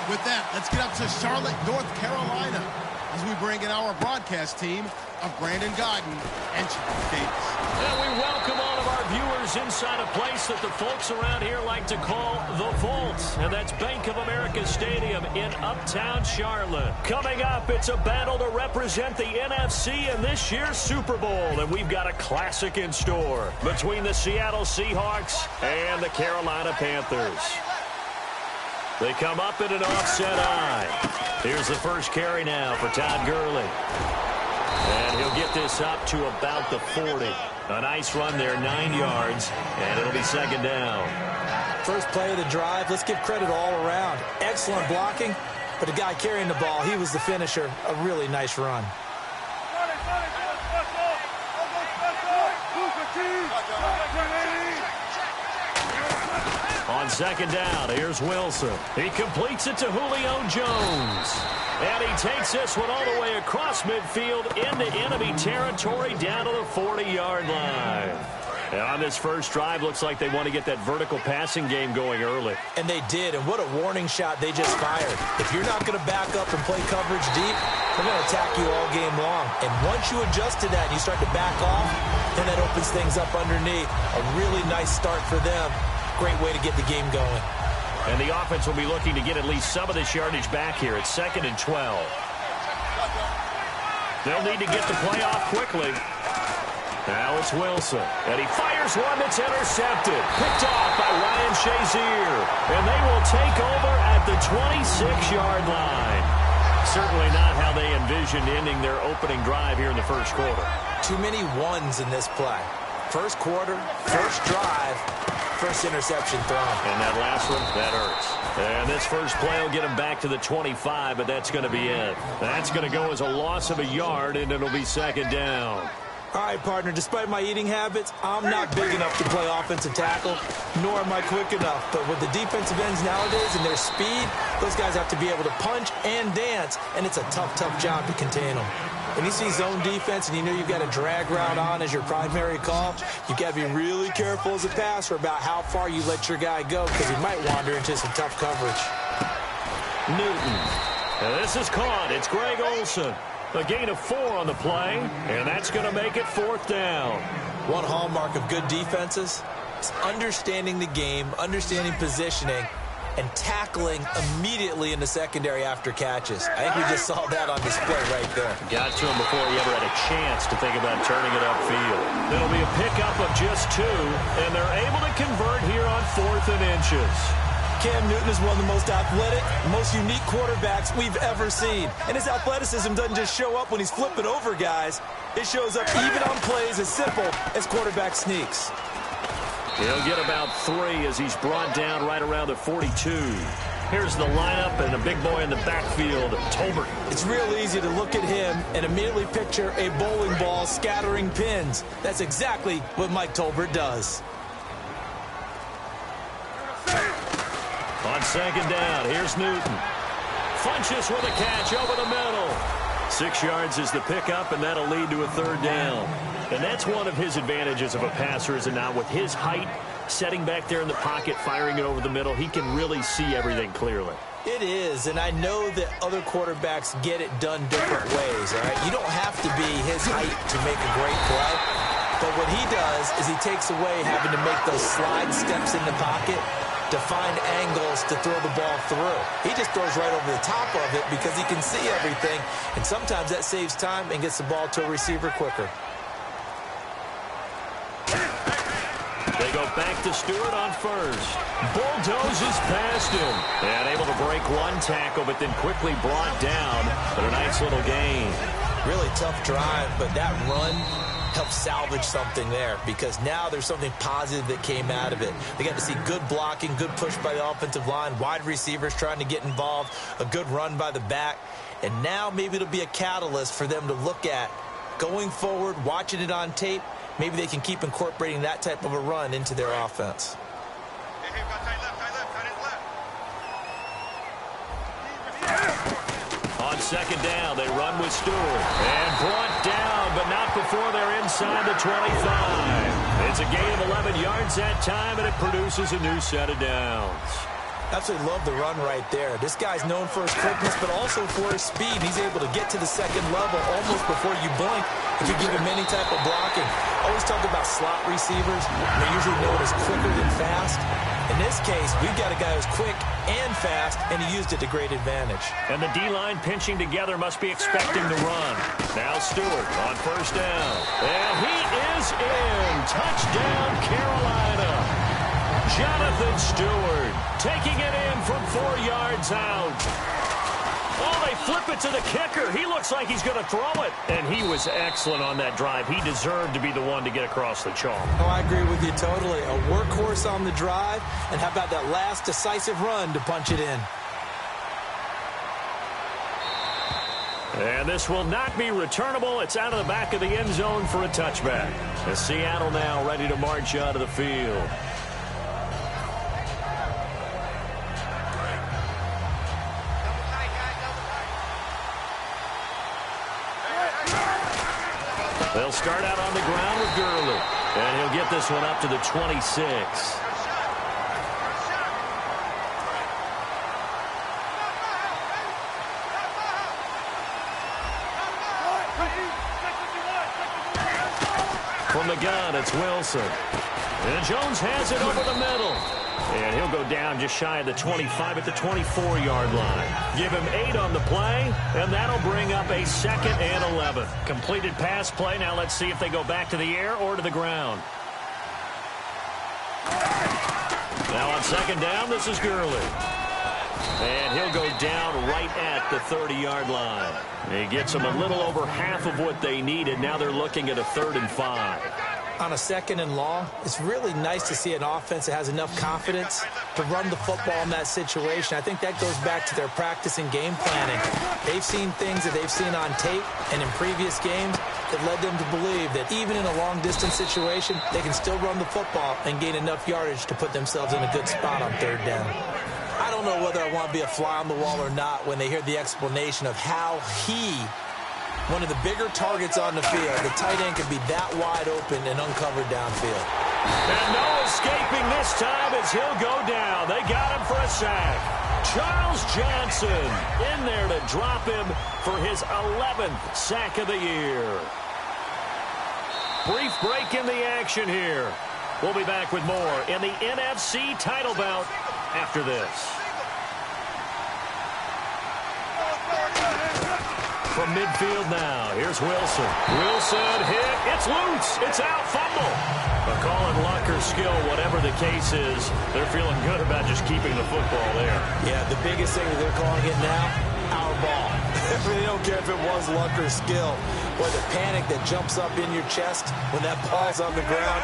With that, let's get up to Charlotte, North Carolina, as we bring in our broadcast team of Brandon Godden and Charles Davis. And we welcome all of our viewers inside a place that the folks around here like to call the Vault, and that's Bank of America Stadium in uptown Charlotte. Coming up, it's a battle to represent the NFC in this year's Super Bowl, and we've got a classic in store between the Seattle Seahawks and the Carolina Panthers. They come up in an offset eye. Here's the first carry now for Todd Gurley. And he'll get this up to about the 40. A nice run there, 9 yards, and it'll be second down. First play of the drive, let's give credit all around. Excellent blocking, but the guy carrying the ball, he was the finisher. A really nice run. On second down, here's Wilson. He completes it to Julio Jones. And he takes this one all the way across midfield into enemy territory down to the 40-yard line. And on this first drive, looks like they want to get that vertical passing game going early. And they did, and what a warning shot they just fired. If you're not going to back up and play coverage deep, they're going to attack you all game long. And once you adjust to that and you start to back off, then that opens things up underneath. A really nice start for them. Great way to get the game going. And the offense will be looking to get at least some of this yardage back here. It's 2nd and 12. They'll need to get the play off quickly. Now it's Wilson. And he fires one that's intercepted. Picked off by Ryan Shazier. And they will take over at the 26-yard line. Certainly not how they envisioned ending their opening drive here in the first quarter. Too many ones in this play. First quarter, first drive, first interception thrown. And that last one, that hurts. And this first play will get him back to the 25, but that's going to be it. That's going to go as a loss of a yard, and it'll be second down. All right, partner, despite my eating habits, I'm not big enough to play offensive tackle, nor am I quick enough. But with the defensive ends nowadays and their speed, those guys have to be able to punch and dance, and it's a tough, tough job to contain them. When you see zone defense and you know you've got a drag route on as your primary call, you've got to be really careful as a passer about how far you let your guy go because he might wander into some tough coverage. Newton. And this is caught. It's Greg Olsen. A gain of 4 on the play, and that's going to make it 4th down. One hallmark of good defenses is understanding the game, understanding positioning, and tackling immediately in the secondary after catches. I think we just saw that on display right there. Got to him before he ever had a chance to think about turning it upfield. It'll be a pickup of just 2, and they're able to convert here on 4th and inches. Cam Newton is one of the most athletic, most unique quarterbacks we've ever seen. And his athleticism doesn't just show up when he's flipping over guys. It shows up even on plays as simple as quarterback sneaks. He'll get about 3 as he's brought down right around the 42. Here's the lineup and the big boy in the backfield, Tolbert. It's real easy to look at him and immediately picture a bowling ball scattering pins. That's exactly what Mike Tolbert does. On second down, here's Newton. Funches with a catch over the middle. 6 yards is the pickup, and that'll lead to a 3rd down. And that's one of his advantages of a passer, is it not? With his height, setting back there in the pocket, firing it over the middle, he can really see everything clearly. It is, and I know that other quarterbacks get it done different ways, all right? You don't have to be his height to make a great play. But what he does is he takes away having to make those slide steps in the pocket to find angles to throw the ball through. He just throws right over the top of it because he can see everything, and sometimes that saves time and gets the ball to a receiver quicker. They go back to Stewart on first. Bulldozes past him. And able to break one tackle, but then quickly brought down. But a nice little gain. Really tough drive, but that run helped salvage something there because now there's something positive that came out of it. They got to see good blocking, good push by the offensive line, wide receivers trying to get involved, a good run by the back. And now maybe it'll be a catalyst for them to look at going forward, watching it on tape. Maybe they can keep incorporating that type of a run into their offense. On second down, they run with Stewart. And brought down, but not before they're inside the 25. It's a gain of 11 yards that time, and it produces a new set of downs. Absolutely love the run right there. This guy's known for his quickness, but also for his speed. He's able to get to the second level almost before you blink if you give him any type of blocking. Always talk about slot receivers. They're usually known as quicker than fast. In this case, we've got a guy who's quick and fast, and he used it to great advantage. And the D-line pinching together must be expecting the run. Now Stewart on first down. And he is in. Touchdown, Carolina. Jonathan Stewart taking it in from 4 yards out. Oh, they flip it to the kicker. He looks like he's going to throw it. And he was excellent on that drive. He deserved to be the one to get across the chalk. Oh, I agree with you totally. A workhorse on the drive. And how about that last decisive run to punch it in? And this will not be returnable. It's out of the back of the end zone for a touchback. And Seattle now ready to march out of the field. They'll start out on the ground with Gurley. And he'll get this one up to the 26. From the gun, it's Wilson. And Jones has it over the middle. And he'll go down just shy of the 25 at the 24-yard line. Give him 8 on the play, and that'll bring up a 2nd and 11. Completed pass play. Now let's see if they go back to the air or to the ground. Now on 2nd down, this is Gurley. And he'll go down right at the 30-yard line. He gets them a little over half of what they needed. Now they're looking at a 3rd and 5. On a 2nd and long, it's really nice to see an offense that has enough confidence to run the football in that situation. I think that goes back to their practice and game planning. They've seen things that they've seen on tape and in previous games that led them to believe that even in a long-distance situation, they can still run the football and gain enough yardage to put themselves in a good spot on 3rd down. I don't know whether I want to be a fly on the wall or not when they hear the explanation of how one of the bigger targets on the field, the tight end can be that wide open and uncovered downfield. And no escaping this time as he'll go down. They got him for a sack. Charles Johnson in there to drop him for his 11th sack of the year. Brief break in the action here. We'll be back with more in the NFC title bout after this. From midfield now, here's Wilson. Wilson hit. It's loose. It's out. Fumble. But call it luck or skill, whatever the case is, they're feeling good about just keeping the football there. Yeah, the biggest thing that they're calling it now, our ball. They don't care if it was luck or skill. Or the panic that jumps up in your chest when that ball's on the ground.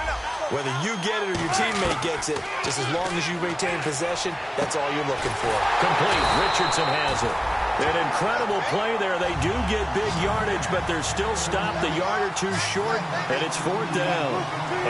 Whether you get it or your teammate gets it, just as long as you retain possession, that's all you're looking for. Complete. Richardson has it. An incredible play there. They do get big yardage, but they're still stopped a yard or two short, and it's 4th down.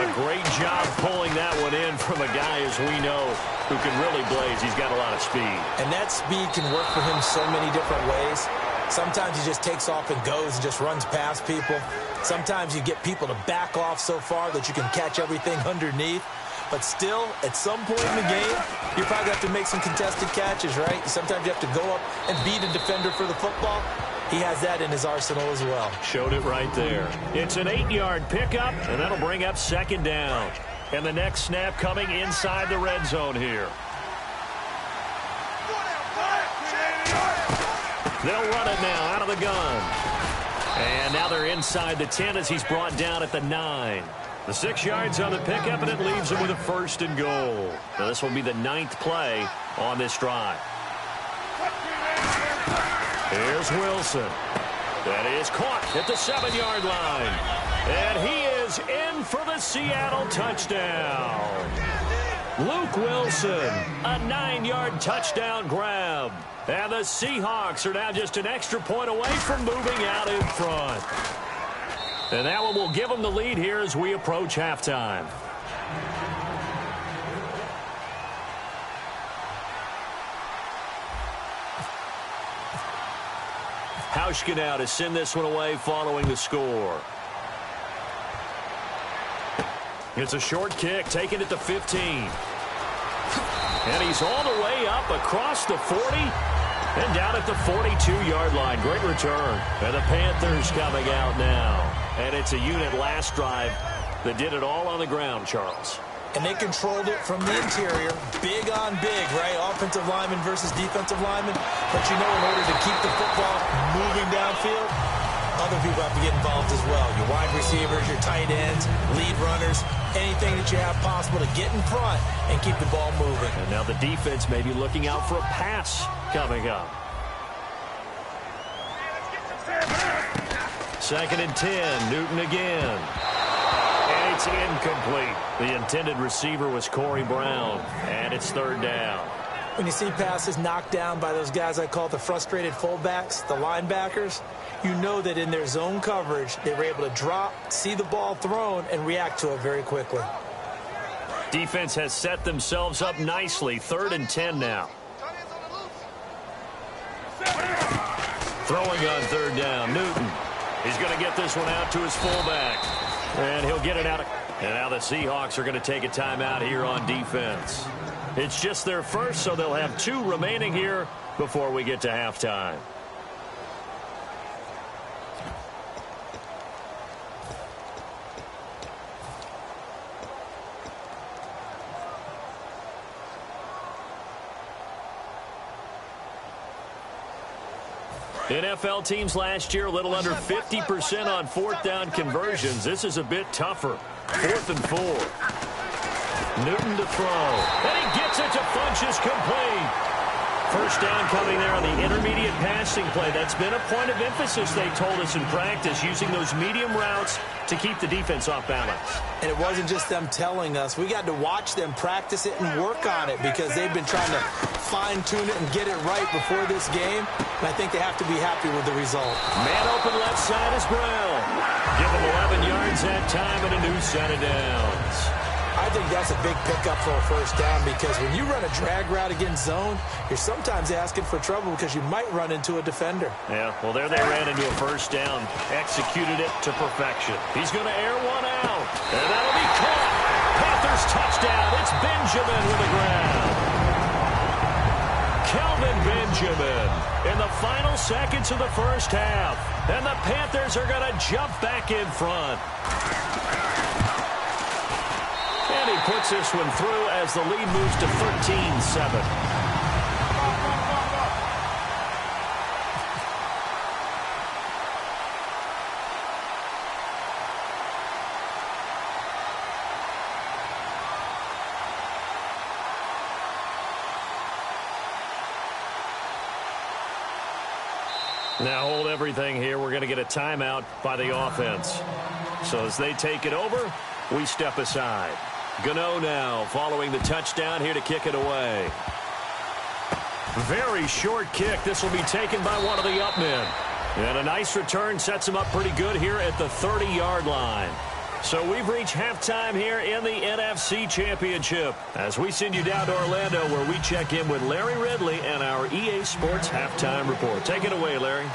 A great job pulling that one in from a guy, as we know, who can really blaze. He's got a lot of speed. And that speed can work for him so many different ways. Sometimes he just takes off and goes and just runs past people. Sometimes you get people to back off so far that you can catch everything underneath. But still, at some point in the game, you probably have to make some contested catches, right? Sometimes you have to go up and beat a defender for the football. He has that in his arsenal as well. Showed it right there. It's an 8-yard pickup, and that'll bring up 2nd down. And the next snap coming inside the red zone here. They'll run it now out of the gun. And now they're inside the 10 as he's brought down at the 9. The 6 yards on the pickup, and it leaves him with a 1st and goal. Now this will be the 9th play on this drive. Here's Wilson. That is caught at the 7-yard line. And he is in for the Seattle touchdown. Luke Wilson, a 9-yard touchdown grab. And the Seahawks are now just an extra point away from moving out in front. And that one will give them the lead here as we approach halftime. Hauschka now to send this one away following the score. It's a short kick, taken at the 15. And he's all the way up across the 40 and down at the 42-yard line. Great return. And the Panthers coming out now. And it's a unit last drive that did it all on the ground, Charles. And they controlled it from the interior. Big on big, right? Offensive lineman versus defensive lineman. But you know, in order to keep the football moving downfield, other people have to get involved as well. Your wide receivers, your tight ends, lead runners, anything that you have possible to get in front and keep the ball moving. And now the defense may be looking out for a pass coming up. 2nd and 10. Newton again. And it's incomplete. The intended receiver was Corey Brown. And it's 3rd down. When you see passes knocked down by those guys I call the frustrated fullbacks, the linebackers, you know that in their zone coverage, they were able to drop, see the ball thrown, and react to it very quickly. Defense has set themselves up nicely. 3rd and 10 now. Throwing on 3rd down, Newton. He's going to get this one out to his fullback. And he'll get it out. And now the Seahawks are going to take a timeout here on defense. It's just their first, so they'll have 2 remaining here before we get to halftime. NFL teams last year a little under 50% on 4th down conversions. This is a bit tougher. 4th and 4. Newton to throw. And he gets it to Funchess complete. First down coming there on the intermediate passing play. That's been a point of emphasis, they told us in practice, using those medium routes to keep the defense off balance. And it wasn't just them telling us. We got to watch them practice it and work on it because they've been trying to fine-tune it and get it right before this game. And I think they have to be happy with the result. Man open left side is Brown. Give him 11 yards that time and a new set of downs. I think that's a big pickup for a first down because when you run a drag route against zone, you're sometimes asking for trouble because you might run into a defender. Yeah, well, there they ran into a first down. Executed it to perfection. He's going to air one out. And that'll be caught. Panthers touchdown. It's Benjamin with the ground. Kelvin Benjamin in the final seconds of the first half. And the Panthers are going to jump back in front. And he puts this one through as the lead moves to 13-7. Now hold everything here. We're going to get a timeout by the offense. So as they take it over, we step aside. Gano now following the touchdown here to kick it away. Very short kick. This will be taken by one of the up men. And a nice return sets him up pretty good here at the 30-yard line. So we've reached halftime here in the NFC Championship as we send you down to Orlando where we check in with Larry Ridley and our EA Sports Halftime Report. Take it away, Larry.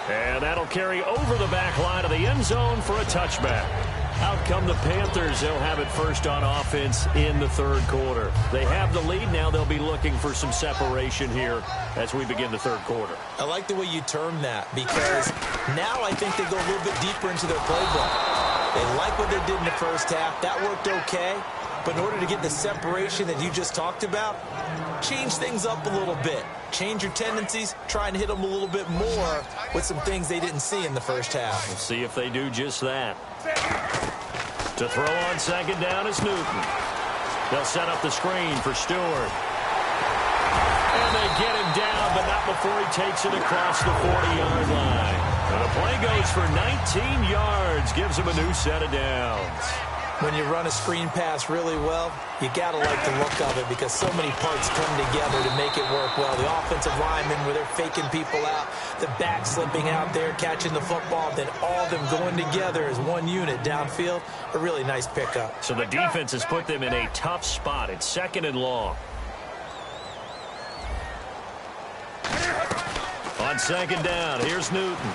And that'll carry over the back line of the end zone for a touchback. Out come the Panthers. They'll have it first on offense in the 3rd quarter. They have the lead. Now they'll be looking for some separation here as we begin the 3rd quarter. I like the way you term that because now I think they go a little bit deeper into their playbook. They like what they did in the first half. That worked okay. But in order to get the separation that you just talked about, change things up a little bit. Change your tendencies, try and hit them a little bit more with some things they didn't see in the first half. We'll see if they do just that. To throw on 2nd down is Newton. They'll set up the screen for Stewart. And they get him down, but not before he takes it across the 40-yard line. And the play goes for 19 yards, gives him a new set of downs. When you run a screen pass really well, you got to like the look of it because so many parts come together to make it work well. The offensive linemen where they're faking people out, the back slipping out there, catching the football, then all of them going together as one unit downfield. A really nice pickup. So the defense has put them in a tough spot. It's 2nd and long. On 2nd down, here's Newton.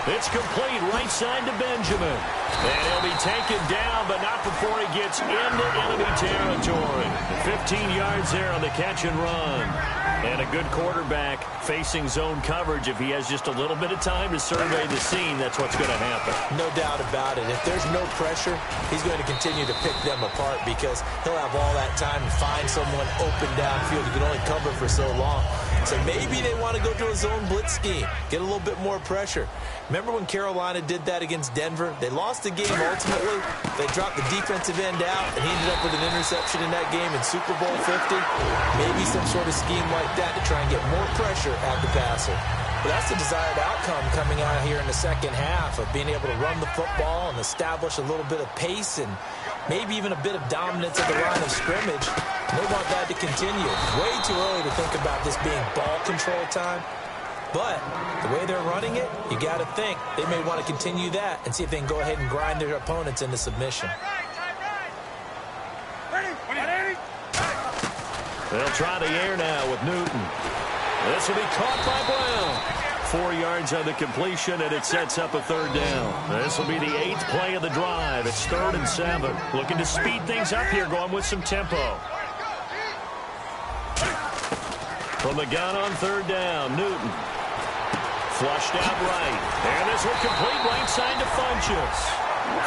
It's complete right side to Benjamin. And he'll be taken down, but not before he gets into enemy territory. 15 yards there on the catch and run. And a good quarterback facing zone coverage. If he has just a little bit of time to survey the scene, that's what's going to happen. No doubt about it. If there's no pressure, he's going to continue to pick them apart because he'll have all that time to find someone open downfield. He can only cover for so long. So maybe they want to go to a zone blitz scheme, get a little bit more pressure. Remember when Carolina did that against Denver? They lost the game ultimately. They dropped the defensive end out, and he ended up with an interception in that game in Super Bowl 50. Maybe some sort of scheme like that to try and get more pressure at the passer. But that's the desired outcome coming out here in the second half of being able to run the football and establish a little bit of pace and maybe even a bit of dominance at the line of scrimmage. And they want that to continue. Way too early to think about this being ball control time. But the way they're running it, you got to think they may want to continue that and see if they can go ahead and grind their opponents into submission. They'll try the air now with Newton. This will be caught by Brown. 4 yards on the completion, and it sets up a third down. This will be the 8th play of the drive. It's 3rd and 7. Looking to speed things up here, going with some tempo. From the gun on 3rd down, Newton. Flushed out right. And this will complete right side to Funchess.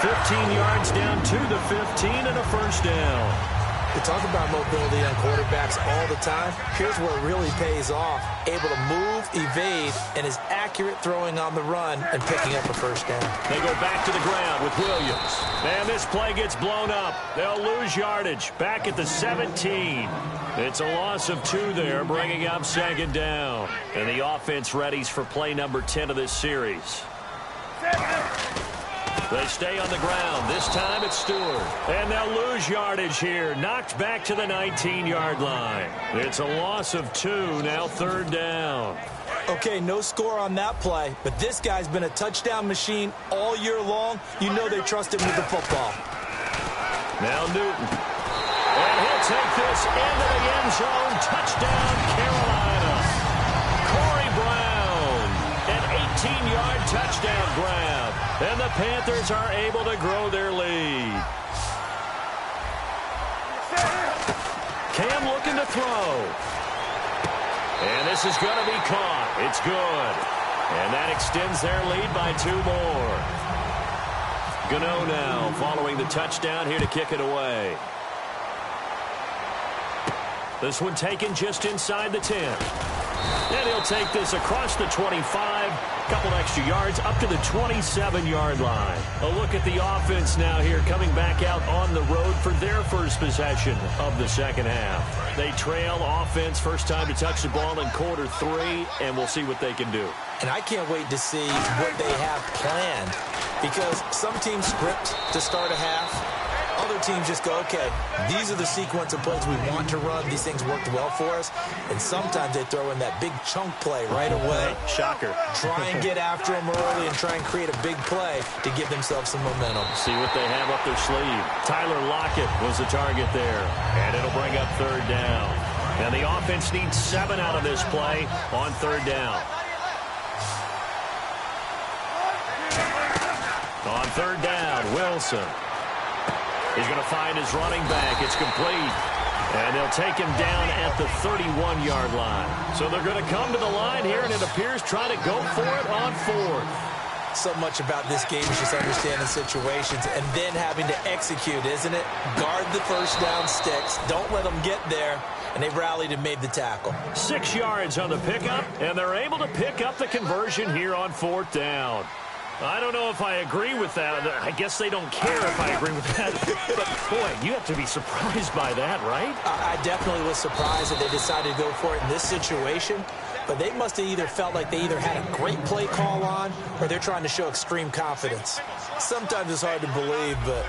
15 yards down to the 15 and a first down. We talk about mobility on quarterbacks all the time. Here's where it really pays off. Able to move, evade, and is accurate throwing on the run and picking up a first down. They go back to the ground with Williams. And this play gets blown up. They'll lose yardage. Back at the 17. It's a loss of 2 there, bringing up 2nd down. And the offense readies for play number 10 of this series. They stay on the ground. This time it's Stewart. And they'll lose yardage here. Knocked back to the 19-yard line. It's a loss of 2, now 3rd down. Okay, no score on that play, but this guy's been a touchdown machine all year long. You know they trust him with the football. Now Newton. And he'll take this into the end zone. Touchdown, Carolina. Corey Brown. An 18-yard touchdown grab. And the Panthers are able to grow their lead. Cam looking to throw. And this is going to be caught. It's good. And that extends their lead by 2 more. Gano now following the touchdown here to kick it away. This one taken just inside the 10. And he'll take this across the 25. Couple extra yards up to the 27-yard line. A look at the offense now here coming back out on the road for their first possession of the second half. They trail offense first time to touch the ball in quarter 3, and we'll see what they can do. And I can't wait to see what they have planned because some teams script to start a half. Other teams just go, okay, these are the sequence of plays we want to run. These things worked well for us. And sometimes they throw in that big chunk play right away. Shocker. Try and get after them early and try and create a big play to give themselves some momentum. See what they have up their sleeve. Tyler Lockett was the target there. And it'll bring up 3rd down. And the offense needs 7 out of this play on 3rd down. On 3rd down, Wilson. He's going to find his running back. It's complete. And they'll take him down at the 31-yard line. So they're going to come to the line here, and it appears try to go for it on 4th. So much about this game is just understanding situations and then having to execute, isn't it? Guard the first down sticks. Don't let them get there. And they rallied and made the tackle. 6 yards on the pickup, and they're able to pick up the conversion here on 4th down. I don't know if I agree with that. I guess they don't care if I agree with that. But, boy, you have to be surprised by that, right? I definitely was surprised that they decided to go for it in this situation. But they must have either felt like they either had a great play call on or they're trying to show extreme confidence. Sometimes it's hard to believe, but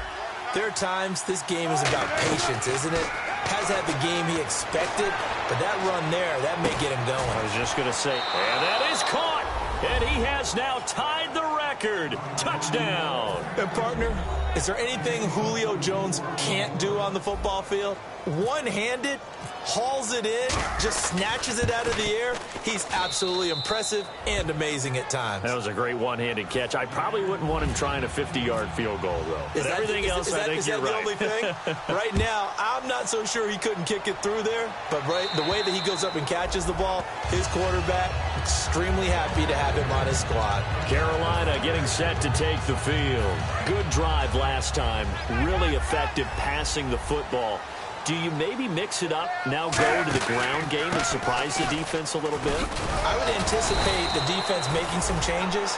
there are times this game is about patience, isn't it? Has had the game he expected, but that run there, that may get him going. I was just going to say, and that is caught. And he has now tied the record. Touchdown. And, partner, is there anything Julio Jones can't do on the football field? One-handed, hauls it in, just snatches it out of the air. He's absolutely impressive and amazing at times. That was a great one-handed catch. I probably wouldn't want him trying a 50-yard field goal, though. But everything else, I think you're right. Is that the only thing? Right now, I'm not so sure he couldn't kick it through there, but the way that he goes up and catches the ball, his quarterback, extremely happy to have him on his squad. Carolina getting set to take the field. Good drive last time. Really effective passing the football. Do you maybe mix it up, now go to the ground game and surprise the defense a little bit? I would anticipate the defense making some changes,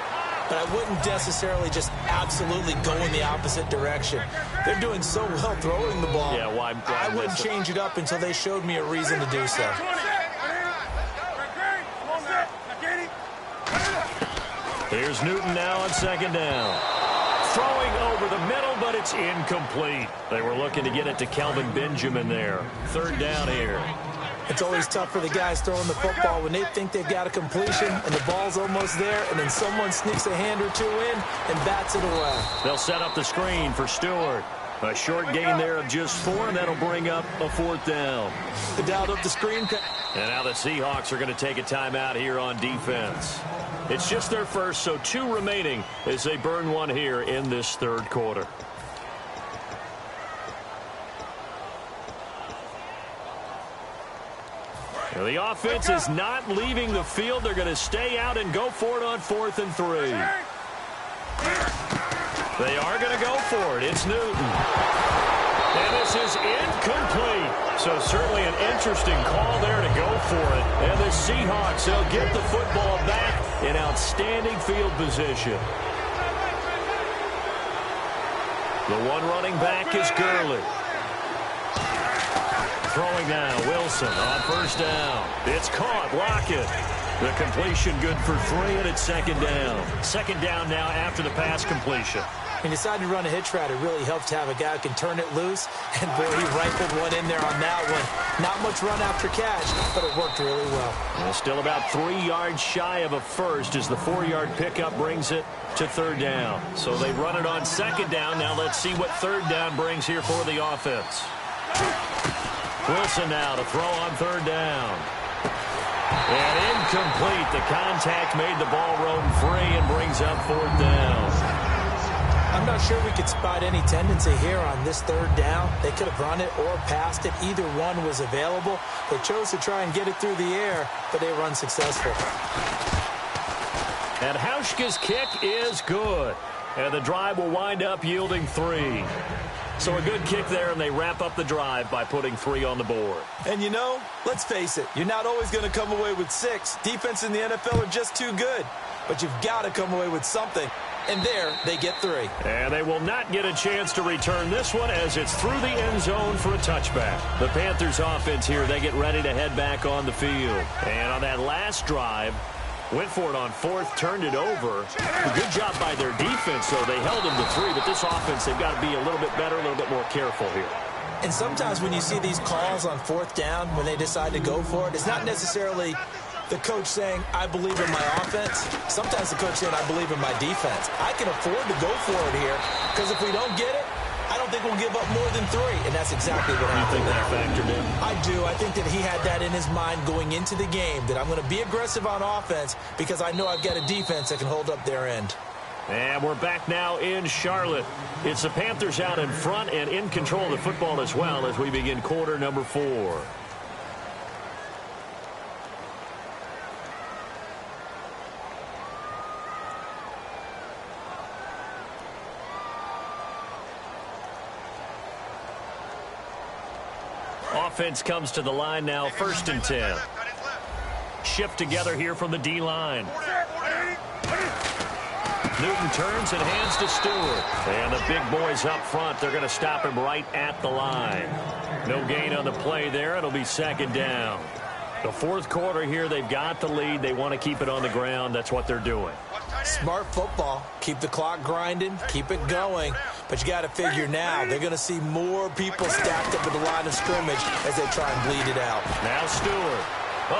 but I wouldn't necessarily just absolutely go in the opposite direction. They're doing so well throwing the ball. Yeah, why I wouldn't change it up until they showed me a reason to do so. Here's Newton now on second down. Throwing over the middle, but it's incomplete. They were looking to get it to Kelvin Benjamin there. Third down here. It's always tough for the guys throwing the football when they think they've got a completion and the ball's almost there, and then someone sneaks a hand or two in and bats it away. They'll set up the screen for Stewart. A short gain there of just 4, and that'll bring up a fourth down. They dialed up the screen. And now the Seahawks are going to take a timeout here on defense. It's just their first, so 2 remaining as they burn one here in this third quarter. Now the offense is not leaving the field. They're going to stay out and go for it on 4th and 3. They are going to go for it. It's Newton. And this is incomplete. So certainly an interesting call there to go for it. And the Seahawks, they'll get the football back in outstanding field position. The one running back is Gurley. Throwing now, Wilson on first down. It's caught, Lockett. The completion good for 3, and it's second down. Second down now after the pass completion. He decided to run a hitch route. It really helps to have a guy who can turn it loose. And, boy, he rifled one in there on that one. Not much run after catch, but it worked really well. And still about 3 yards shy of a first as the 4-yard pickup brings it to third down. So they run it on second down. Now let's see what third down brings here for the offense. Wilson now to throw on third down. And incomplete. The contact made the ball roam free and brings up fourth down. I'm not sure we could spot any tendency here on this third down. They could have run it or passed it. Either one was available. They chose to try and get it through the air, but they were unsuccessful. And Hauschka's kick is good. And the drive will wind up yielding 3. So a good kick there, and they wrap up the drive by putting 3 on the board. And, you know, let's face it, you're not always going to come away with 6. Defense in the NFL are just too good. But you've got to come away with something. And there, they get 3. And they will not get a chance to return this one as it's through the end zone for a touchback. The Panthers offense here, they get ready to head back on the field. And on that last drive, went for it on 4th, turned it over. A good job by their defense, though. They held them to 3, but this offense, they've got to be a little bit better, a little bit more careful here. And sometimes when you see these calls on 4th down, when they decide to go for it, it's not necessarily the coach saying, I believe in my offense. Sometimes the coach saying, I believe in my defense. I can afford to go for it here because if we don't get it, I don't think we'll give up more than 3. And that's exactly what happened. You think that factored in? I do. I think that he had that in his mind going into the game, that I'm going to be aggressive on offense because I know I've got a defense that can hold up their end. And we're back now in Charlotte. It's the Panthers out in front and in control of the football as well as we begin quarter number 4. Offense comes to the line now, 1st and 10. Shift together here from the D-line. Newton turns and hands to Stewart. And the big boys up front, they're going to stop him right at the line. No gain on the play there. It'll be second down. The 4th quarter here, they've got the lead. They want to keep it on the ground. That's what they're doing. Smart football. Keep the clock grinding. Keep it going. But you got to figure now they're going to see more people stacked up at the line of scrimmage as they try and bleed it out. Now Stewart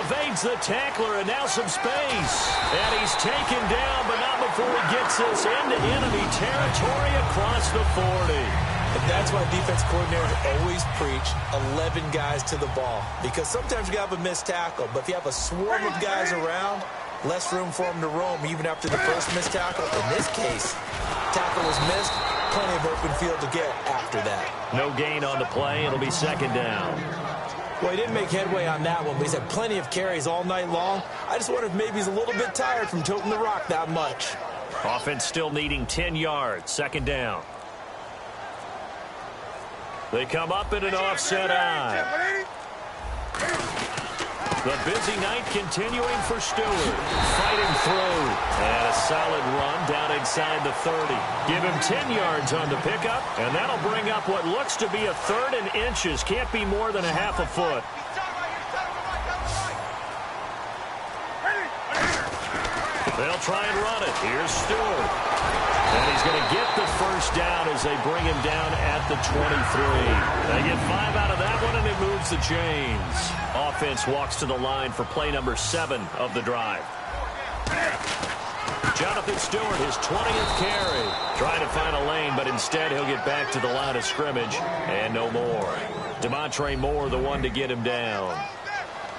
evades the tackler and now some space. And he's taken down, but not before he gets this into enemy territory across the 40. And that's why defense coordinators always preach 11 guys to the ball. Because sometimes you have a missed tackle, but if you have a swarm of guys around, less room for them to roam even after the first missed tackle. In this case, tackle was missed, plenty of open field to get after that. No gain on the play. It'll be second down. Well, he didn't make headway on that one, but he's had plenty of carries all night long. I just wonder if maybe he's a little bit tired from toting the rock that much. Offense still needing 10 yards. Second down. They come up in an offset eye. The busy night continuing for Stewart. Fighting through. And a solid run down inside the 30. Give him 10 yards on the pickup, and that'll bring up what looks to be a third and inches. Can't be more than a half a foot. They'll try and run it. Here's Stewart. And he's going to get the first down as they bring him down at the 23. They get 5 out of that one, and it moves the chains. Offense walks to the line for play number 7 of the drive. Jonathan Stewart, his 20th carry. Trying to find a lane, but instead he'll get back to the line of scrimmage. And no more. Demontre Moore, the one to get him down.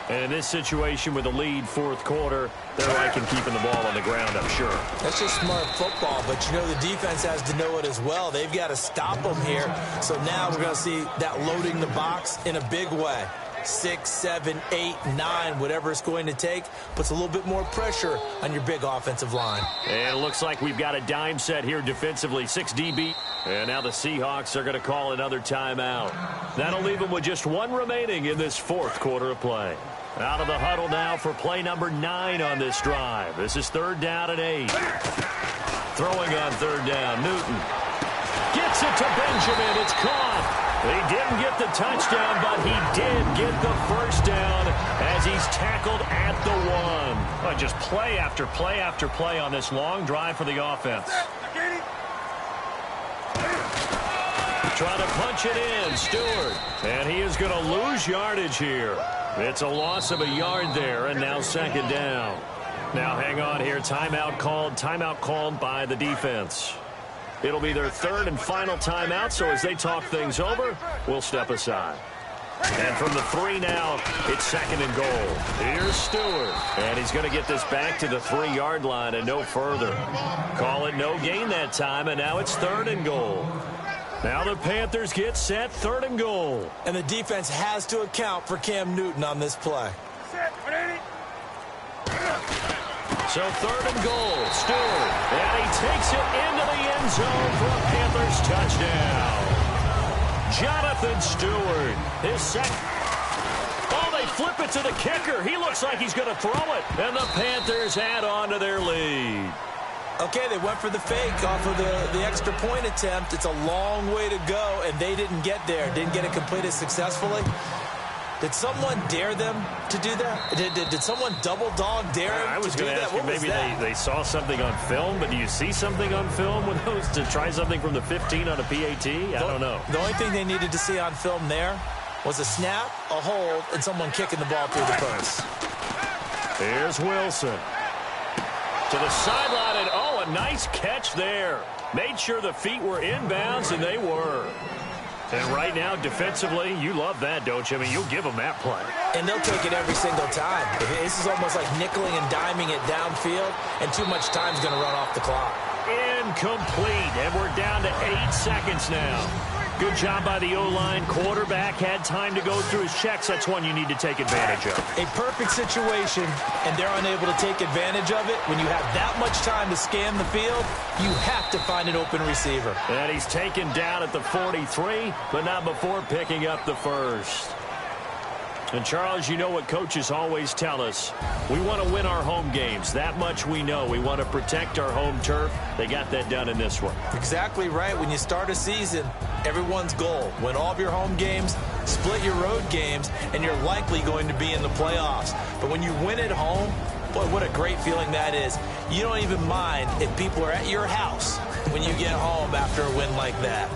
And in this situation with a lead fourth quarter, they're liking keeping the ball on the ground, I'm sure. That's just smart football, but you know the defense has to know it as well. They've got to stop them here. So now we're going to see that loading the box in a big way. 6, 7, 8, 9, whatever it's going to take, puts a little bit more pressure on your big offensive line. And it looks like we've got a dime set here defensively. 6 DB. And now the Seahawks are going to call another timeout. That'll leave them with just 1 remaining in this fourth quarter of play. Out of the huddle now for play number 9 on this drive. This is 3rd down and 8. Throwing on 3rd down, Newton. Gets it to Benjamin. It's caught. He didn't get the touchdown, but he did get the first down as he's tackled at the 1. Well, just play after play after play on this long drive for the offense. Trying to punch it in, Stewart. And he is going to lose yardage here. It's a loss of a yard there, and now 2nd down. Now hang on here. Timeout called by the defense. It'll be their 3rd and final timeout, so as they talk things over, we'll step aside. And from the 3 now, it's 2nd and goal. Here's Stewart. And he's going to get this back to the 3-yard line and no further. Call it no gain that time, and now it's 3rd and goal. Now the Panthers get set, 3rd and goal. And the defense has to account for Cam Newton on this play. So 3rd and goal, Stewart. And he takes it into the end zone for a Panthers touchdown. Jonathan Stewart, his second. Oh, they flip it to the kicker. He looks like he's going to throw it. And the Panthers add on to their lead. Okay, they went for the fake off of the extra point attempt. It's a long way to go, and they didn't get there. Didn't get it completed successfully. Did someone dare them to do that? Did someone double dog dare them I was to do going to that? ask you, maybe they saw something on film, but do you see something on film with those to try something from the 15 on a PAT? I don't know. The only thing they needed to see on film there was a snap, a hold, and someone kicking the ball through the post. Here's Wilson. To the sideline, and oh, a nice catch there. Made sure the feet were inbounds, and they were. And right now, defensively, you love that, don't you? I mean, you'll give them that play. And they'll take it every single time. This is almost like nickeling and diming it downfield, and too much time's going to run off the clock. Incomplete, and we're down to 8 seconds now. Good job by the O-line. Quarterback had time to go through his checks. That's one you need to take advantage of. A perfect situation, and they're unable to take advantage of it. When you have that much time to scan the field, you have to find an open receiver. And he's taken down at the 43, but not before picking up the first. And, Charles, you know what coaches always tell us. We want to win our home games. That much we know. We want to protect our home turf. They got that done in this one. Exactly right. When you start a season, everyone's goal, win all of your home games, split your road games, and you're likely going to be in the playoffs. But when you win at home, boy, what a great feeling that is. You don't even mind if people are at your house when you get home after a win like that.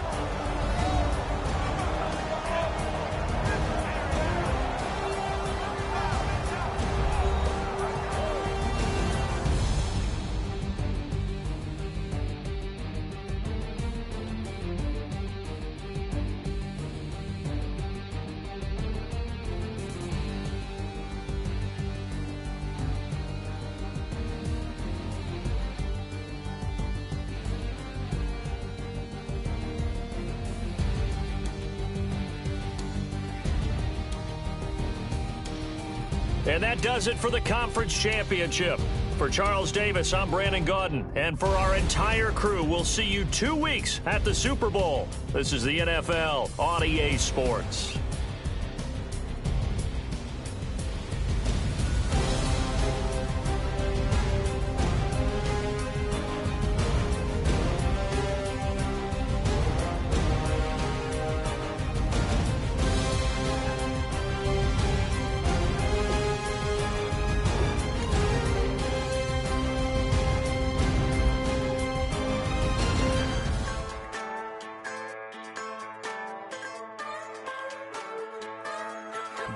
And that does it for the conference championship. For Charles Davis, I'm Brandon Gaudin. And for our entire crew, we'll see you 2 weeks at the Super Bowl. This is the NFL on EA Sports.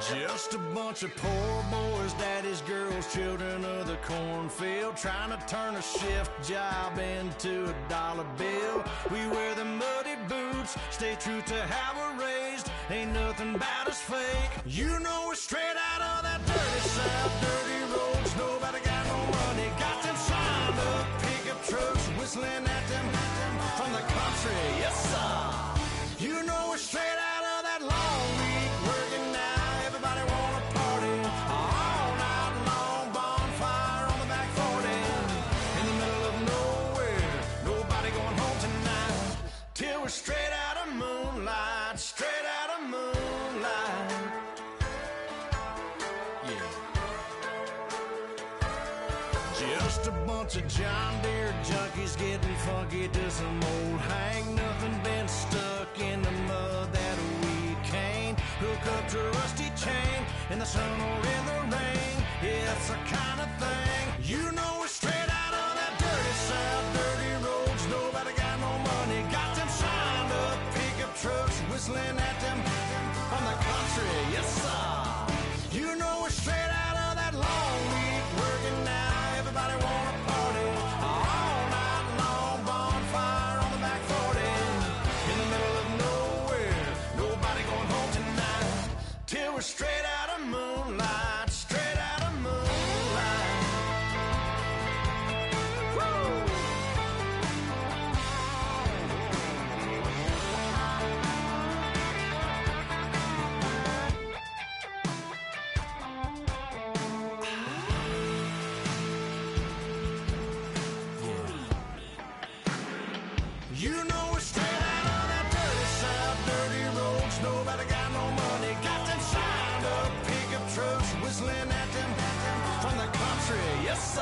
Just a bunch of poor boys, daddies, girls, children of the cornfield, trying to turn a shift job into a dollar bill. We wear the muddy boots, stay true to how we're raised. Ain't nothing about us fake. You know we're straight out of that dirty south, dirty roads. Nobody got no money, got them signed up pickup trucks, whistling at them from the country. Yes, sir. You know we're straight out of that long week working now. Everybody wanna party all night long, bonfire on the back 40, in the middle of nowhere, nobody going home tonight, till we're straight out of moonlight, straight out of moonlight. Yeah. Just a bunch of John Deere junkies getting funky to some old Hank. Nothing been stuck in the mud that we can't hook up to a rusty chain in the sun or in the rain. Yeah, it's the kind of thing. You know we're straight out of that dirty south, dirty roads. Nobody got no money, got them signed up pickup trucks, whistling at them from the country. Yes, sir. You know we're straight out of that long week working now. Everybody wanna party all night long, bonfire on the back 40, in the middle of nowhere, nobody going home tonight, till we're straight out of moonlight, straight out of moonlight. Woo! You know we're straight out of that dirty south, dirty roads. Nobody got no money, got them signed up pickup trucks, whistling at them from the country. Yes, sir.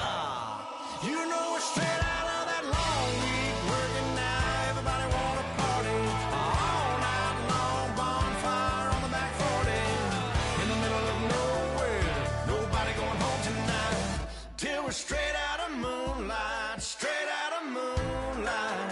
You know we're straight out of that long week working now. Everybody wanna party all night long, bonfire on the back 40, in the middle of nowhere, nobody going home tonight, till we're straight out of moonlight, straight out of moonlight.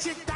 chick